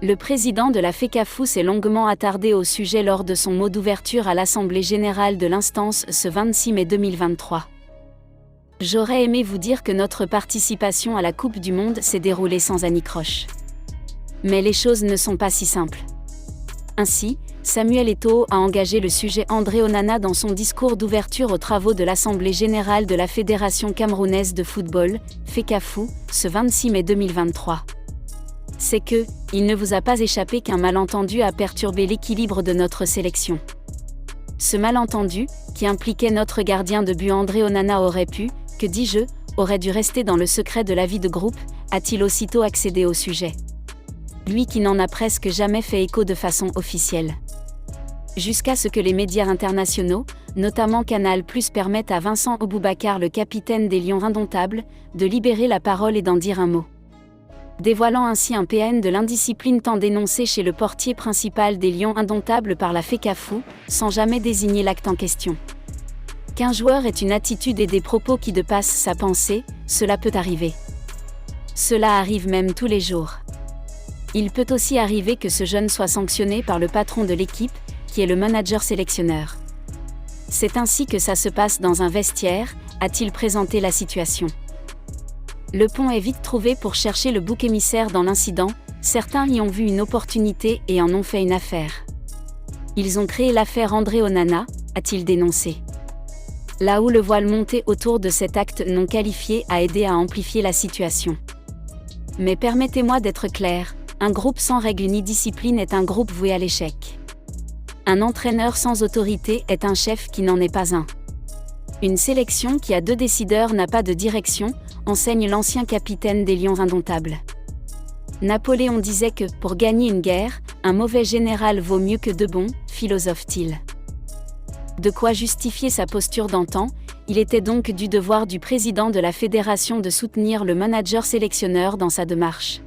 Le président de la FECAFOOT s'est longuement attardé au sujet lors de son mot d'ouverture à l'Assemblée générale de l'instance ce 26 mai 2023. J'aurais aimé vous dire que notre participation à la Coupe du Monde s'est déroulée sans anicroche. Mais les choses ne sont pas si simples. Ainsi, Samuel Eto'o a engagé le sujet André Onana dans son discours d'ouverture aux travaux de l'Assemblée générale de la Fédération camerounaise de football, FECAFOOT, ce 26 mai 2023. C'est que, il ne vous a pas échappé qu'un malentendu a perturbé l'équilibre de notre sélection. Ce malentendu, qui impliquait notre gardien de but André Onana aurait pu, que dis-je, aurait dû rester dans le secret de la vie de groupe, a-t-il aussitôt accédé au sujet. Lui qui n'en a presque jamais fait écho de façon officielle. Jusqu'à ce que les médias internationaux, notamment Canal+, permettent à Vincent Aboubakar, le capitaine des Lions indomptables, de libérer la parole et d'en dire un mot. Dévoilant ainsi un PN de l'indiscipline tant dénoncé chez le portier principal des Lions indomptables par la FECAFOOT, sans jamais désigner l'acte en question. Qu'un joueur ait une attitude et des propos qui dépassent sa pensée, cela peut arriver. Cela arrive même tous les jours. Il peut aussi arriver que ce jeune soit sanctionné par le patron de l'équipe, qui est le manager sélectionneur. C'est ainsi que ça se passe dans un vestiaire, a-t-il présenté la situation. Le pont est vite trouvé pour chercher le bouc émissaire dans l'incident, certains y ont vu une opportunité et en ont fait une affaire. Ils ont créé l'affaire André Onana, a-t-il dénoncé. Là où le voile monté autour de cet acte non qualifié a aidé à amplifier la situation. Mais permettez-moi d'être clair, un groupe sans règles ni discipline est un groupe voué à l'échec. Un entraîneur sans autorité est un chef qui n'en est pas un. Une sélection qui a deux décideurs n'a pas de direction, enseigne l'ancien capitaine des Lions indomptables. Napoléon disait que, pour gagner une guerre, un mauvais général vaut mieux que deux bons, philosophe-t-il. De quoi justifier sa posture d'antan, il était donc du devoir du président de la fédération de soutenir le manager sélectionneur dans sa démarche.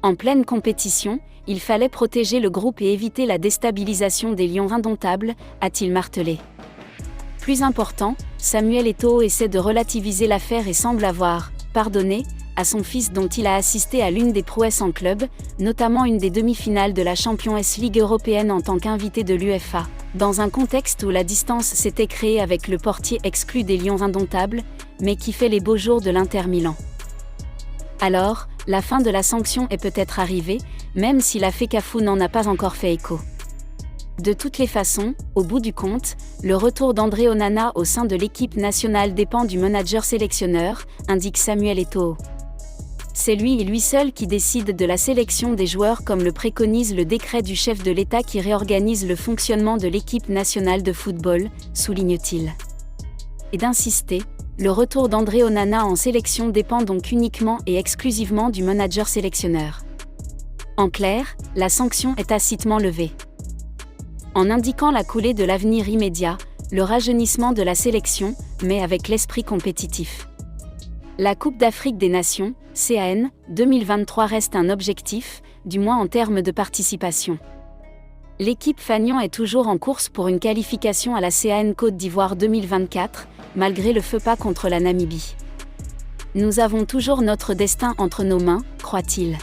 En pleine compétition, il fallait protéger le groupe et éviter la déstabilisation des Lions indomptables, a-t-il martelé. Plus important, Samuel Eto'o essaie de relativiser l'affaire et semble avoir pardonné à son fils dont il a assisté à l'une des prouesses en club, notamment une des demi-finales de la Champions League européenne en tant qu'invité de l'UEFA, dans un contexte où la distance s'était créée avec le portier exclu des Lions indomptables, mais qui fait les beaux jours de l'Inter Milan. Alors, la fin de la sanction est peut-être arrivée, même si la FECAFOOT n'en a pas encore fait écho. De toutes les façons, au bout du compte, le retour d'André Onana au sein de l'équipe nationale dépend du manager sélectionneur, indique Samuel Eto'o. C'est lui et lui seul qui décide de la sélection des joueurs comme le préconise le décret du chef de l'État qui réorganise le fonctionnement de l'équipe nationale de football, souligne-t-il. Et d'insister, le retour d'André Onana en sélection dépend donc uniquement et exclusivement du manager sélectionneur. En clair, la sanction est tacitement levée. En indiquant la coulée de l'avenir immédiat, le rajeunissement de la sélection, mais avec l'esprit compétitif. La Coupe d'Afrique des Nations, CAN, 2023 reste un objectif, du moins en termes de participation. L'équipe Fagnon est toujours en course pour une qualification à la CAN Côte d'Ivoire 2024, malgré le feu pas contre la Namibie. Nous avons toujours notre destin entre nos mains, croit-il.